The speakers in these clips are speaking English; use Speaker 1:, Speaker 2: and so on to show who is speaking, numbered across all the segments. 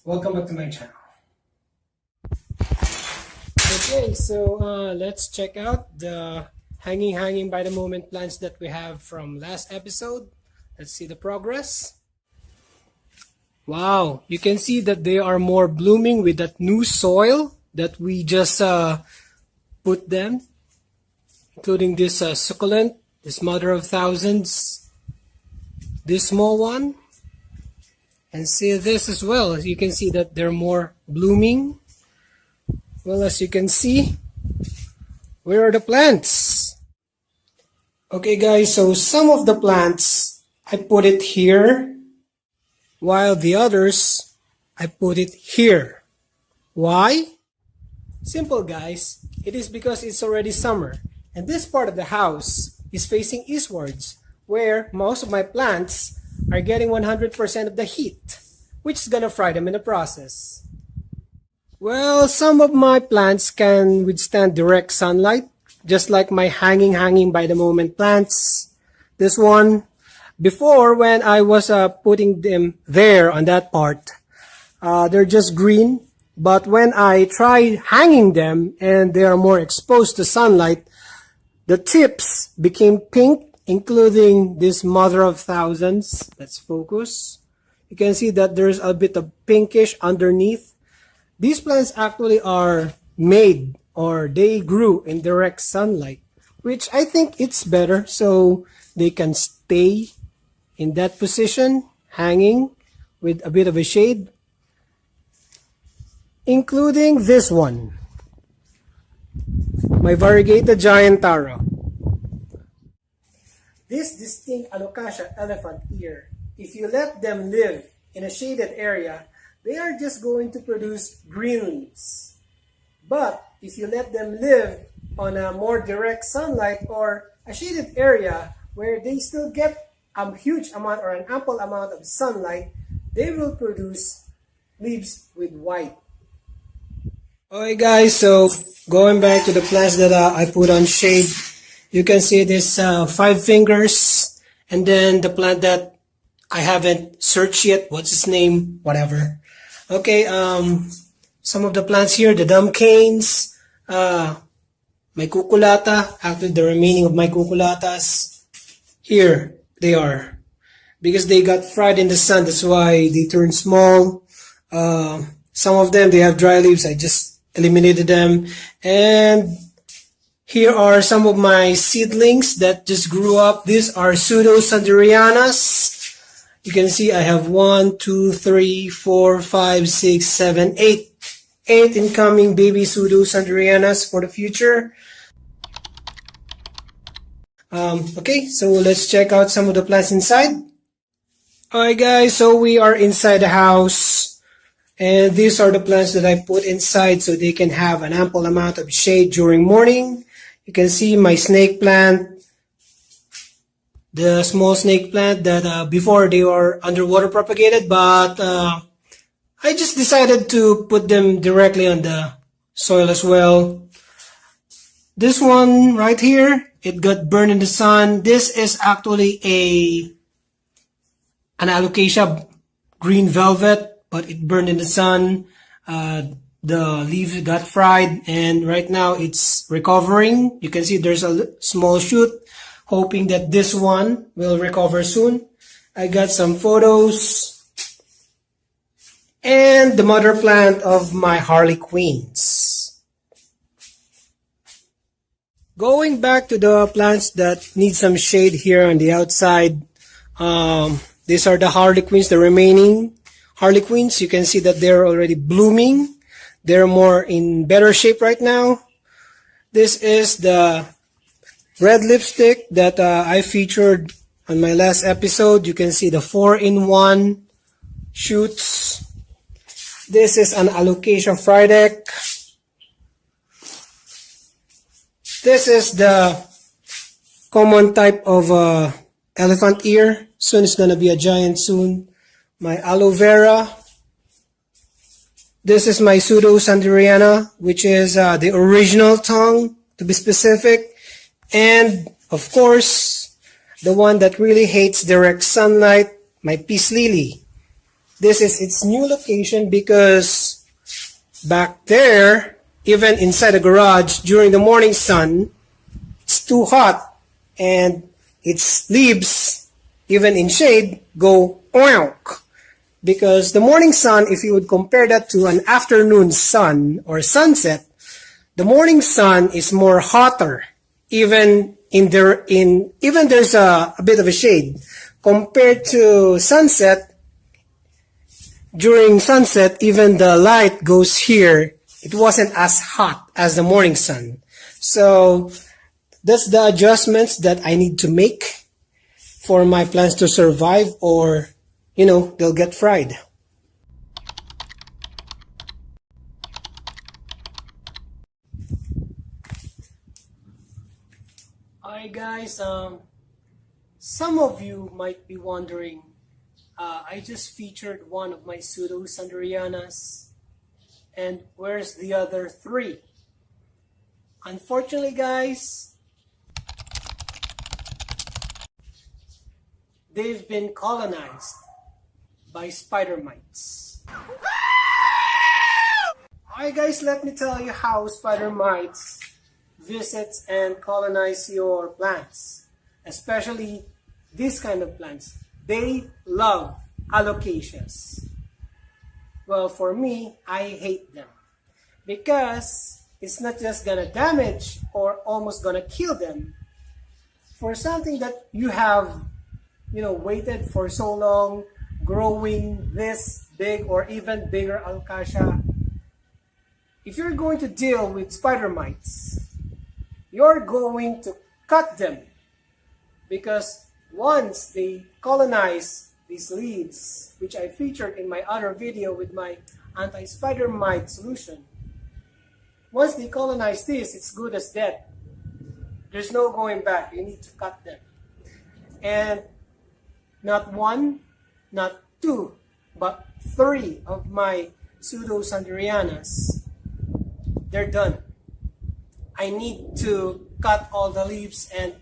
Speaker 1: Welcome back to my channel. Okay, so let's check out the hanging by the moment plants that we have from last episode. Let's see the progress. Wow, you can see that they are more blooming with that new soil that we just put them, including this succulent, this mother of thousands, this small one, and see this as well. You can see that they're more blooming. Well, as you can see, where are the plants? Okay guys, so some of the plants I put it here, while the others I put it here. Why? Simple guys, it is because it's already summer and this part of the house is facing eastwards, where most of my plants are getting 100% of the heat, which is gonna fry them in the process. Well, some of my plants can withstand direct sunlight, just like my hanging by the moment plants. This one, before when I was putting them there on that part, they're just green. But when I tried hanging them and they are more exposed to sunlight, the tips became pink, including this mother of thousands. Let's focus. You can see that there's a bit of pinkish underneath. These plants actually are made, or they grew in direct sunlight, which I think it's better so they can stay in that position, hanging with a bit of a shade, including this one, my variegated giant taro. This distinct alocasia elephant ear, if you let them live in a shaded area, they are just going to produce green leaves. But if you let them live on a more direct sunlight or a shaded area where they still get a huge amount or an ample amount of sunlight, they will produce leaves with white. Okay guys, so going back to the plants that I put on shade, you can see this 5 fingers, and then the plant that I haven't searched yet, what's its name, whatever. Okay, some of the plants here, the dumb canes, my cuculata, actually the remaining of my cuculatas, here they are. Because they got fried in the sun, that's why they turned small. Some of them, they have dry leaves, I just eliminated them. And here are some of my seedlings that just grew up. These are pseudo-sanderianas. You can see I have 1, 2, 3, 4, 5, 6, 7, 8. 8 incoming baby pseudo-sanderianas for the future. Okay, so let's check out some of the plants inside. Alright guys, so we are inside the house. And these are the plants that I put inside so they can have an ample amount of shade during morning. You can see my snake plant, the small snake plant that before they were underwater propagated, but I just decided to put them directly on the soil as well. This one right here, it got burned in the sun. This is actually an alocasia green velvet, but it burned in the sun. The leaves got fried, and right now it's recovering. You can see there's a small shoot, hoping that this one will recover soon. I got some photos. And the mother plant of my harlequins. Going back to the plants that need some shade here on the outside, these are the harlequins, the remaining harlequins. You can see that they're already blooming. They're more in better shape right now. This is the red lipstick that I featured on my last episode. You can see the 4-in-1 shoots. This is an alocasia frydek. This is the common type of elephant ear. Soon it's gonna be a giant soon. My aloe vera. This is my pseudo-sanderiana, which is the original tongue, to be specific. And, of course, the one that really hates direct sunlight, my peace lily. this is its new location because back there, even inside the garage during the morning sun, it's too hot and its leaves, even in shade, go oink. Because the morning sun, if you would compare that to an afternoon sun or sunset, the morning sun is more hotter, even there's a bit of a shade compared to sunset. During sunset, even the light goes here. It wasn't as hot as the morning sun. So that's the adjustments that I need to make for my plants to survive, or they'll get fried. Alright guys, some of you might be wondering, I just featured one of my pseudo Sanderianas, and where's the other three? Unfortunately guys, they've been colonized by spider mites. Alright guys, let me tell you how spider mites visit and colonize your plants, especially this kind of plants. They love alocasias. Well, for me, I hate them because it's not just gonna damage or almost gonna kill them for something that you have waited for so long, growing this big or even bigger alocasia. If you're going to deal with spider mites, you're going to cut them, because once they colonize these leaves, which I featured in my other video with my anti-spider mite solution, once they colonize this, it's good as dead. There's no going back. You need to cut them. And not one, not two, but three of my pseudo Sanderianas, they're done. I need to cut all the leaves and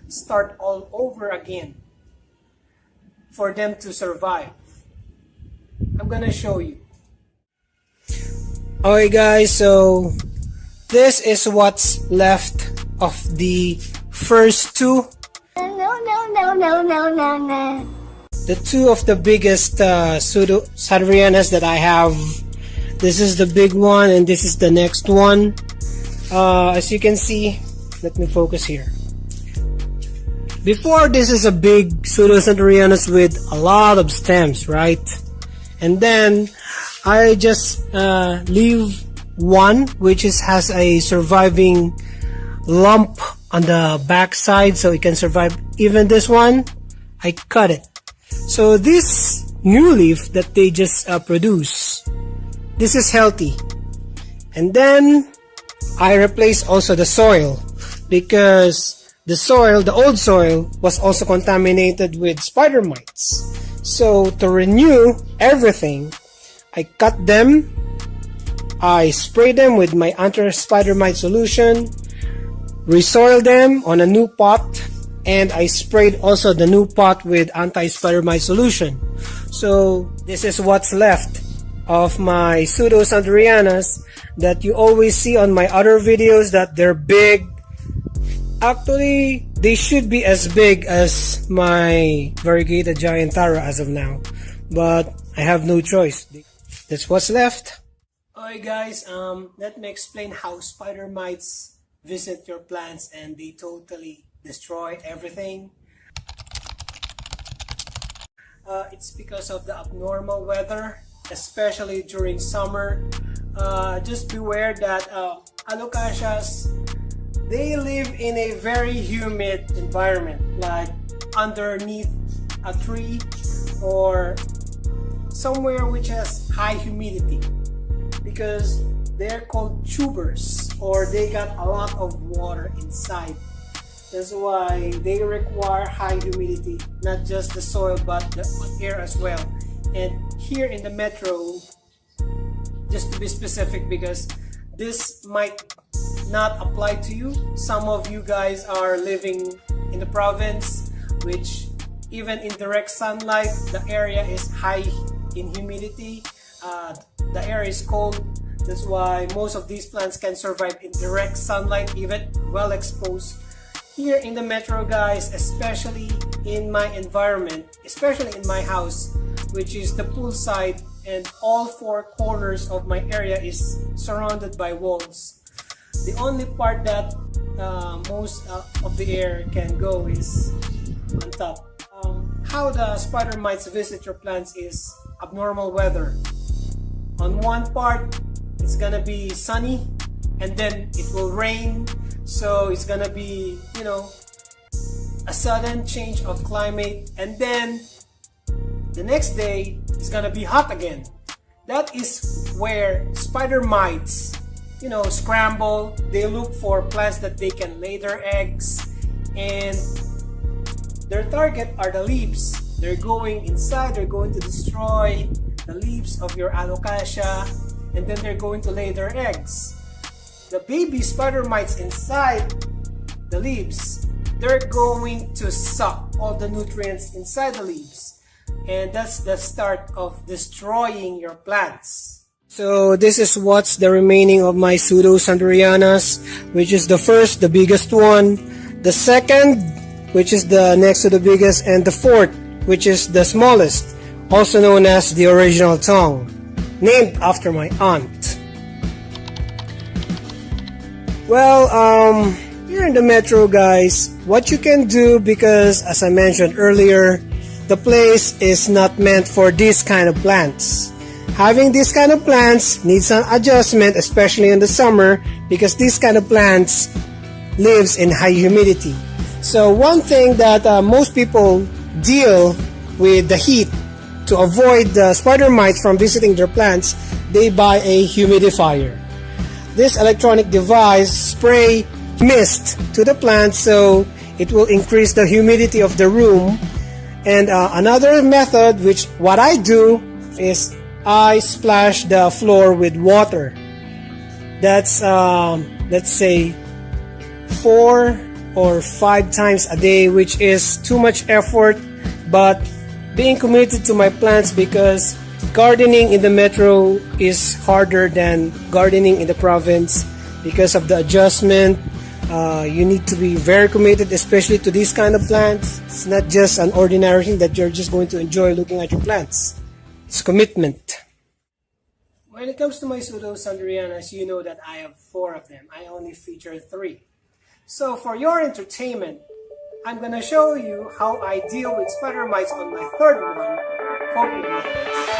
Speaker 1: start all over again for them to survive. I'm gonna show you. Alright guys, so this is what's left of the first two. The two of the biggest pseudo Sanderianas that I have. This is the big one and this is the next one. As you can see, let me focus here. Before, this is a big pseudo Sanderianas with a lot of stems, right? And then I just leave one which has a surviving lump on the back side so it can survive. Even this one, I cut it. So this new leaf that they just produce, this is healthy. And then I replace also the soil, because the old soil was also contaminated with spider mites. So to renew everything, I cut them, I spray them with my anti-spider mite solution, resoil them on a new pot, and I sprayed also the new pot with anti-spider mite solution. So this is what's left of my pseudo Sanderianas that you always see on my other videos, that they're big. Actually, they should be as big as my variegated Giantara as of now, but I have no choice. That's what's left. Alright guys, let me explain how spider mites visit your plants and they totally destroy everything. It's because of the abnormal weather, especially during summer. Just beware that alocasias, they live in a very humid environment, like underneath a tree or somewhere which has high humidity, because they're called tubers, or they got a lot of water inside. That's why they require high humidity, not just the soil but the air as well. And here in the metro, just to be specific, because this might not apply to you, some of you guys are living in the province, which even in direct sunlight, the area is high in humidity. The air is cold. That's why most of these plants can survive in direct sunlight, even well exposed. Here in the metro, guys, especially in my environment, especially in my house, which is the poolside, and all four corners of my area is surrounded by walls. The only part that most of the air can go is on top. How the spider mites visit your plants is abnormal weather. On one part, it's gonna be sunny, and then it will rain, so it's gonna be, you know, a sudden change of climate, and then the next day it's gonna be hot again. That is where spider mites, you know, scramble. They look for plants that they can lay their eggs, and their target are the leaves. They're going inside, they're going to destroy the leaves of your alocasia, and then they're going to lay their eggs. The baby spider mites inside the leaves, they're going to suck all the nutrients inside the leaves, and that's the start of destroying your plants. So this is what's the remaining of my pseudo-sanderianas, which is the first, the biggest one, the second, which is the next to the biggest, and the fourth, which is the smallest, also known as the original tongue, named after my aunt. Well, here in the metro, guys, what you can do, because as I mentioned earlier, the place is not meant for this kind of plants. Having this kind of plants needs an adjustment, especially in the summer, because this kind of plants lives in high humidity. So one thing that most people deal with the heat to avoid the spider mites from visiting their plants, they buy a humidifier. This electronic device spray mist to the plant, so it will increase the humidity of the room. And another method, which what I do, is I splash the floor with water. That's let's say 4 or 5 times a day, which is too much effort, but being committed to my plants, because gardening in the metro is harder than gardening in the province because of the adjustment. You need to be very committed, especially to these kind of plants. It's not just an ordinary thing that you're just going to enjoy looking at your plants. It's commitment. When it comes to my pseudo-sanderianas, you know that I have 4 of them. I only feature 3. So for your entertainment, I'm gonna show you how I deal with spider mites on my 3rd one. Hope you like this.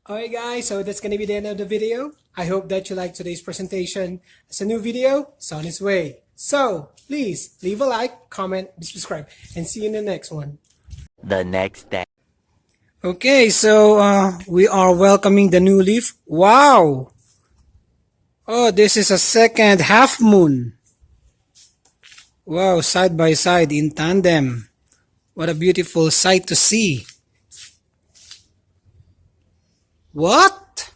Speaker 1: Alright guys, so that's gonna be the end of the video. I hope that you liked today's presentation. It's a new video, it's on its way. So please leave a like, comment, subscribe, and see you in the next one.
Speaker 2: The next day.
Speaker 1: Okay, so we are welcoming the new leaf. Wow! Oh, this is a second half moon. Wow, side by side in tandem. What a beautiful sight to see. What?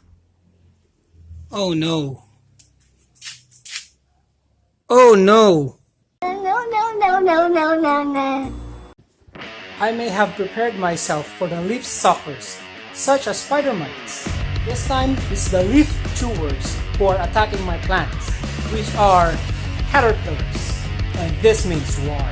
Speaker 1: Oh no. Oh no.
Speaker 2: No.
Speaker 1: I may have prepared myself for the leaf suckers, such as spider mites. This time, it's the leaf chewers who are attacking my plants, which are caterpillars. And this means war.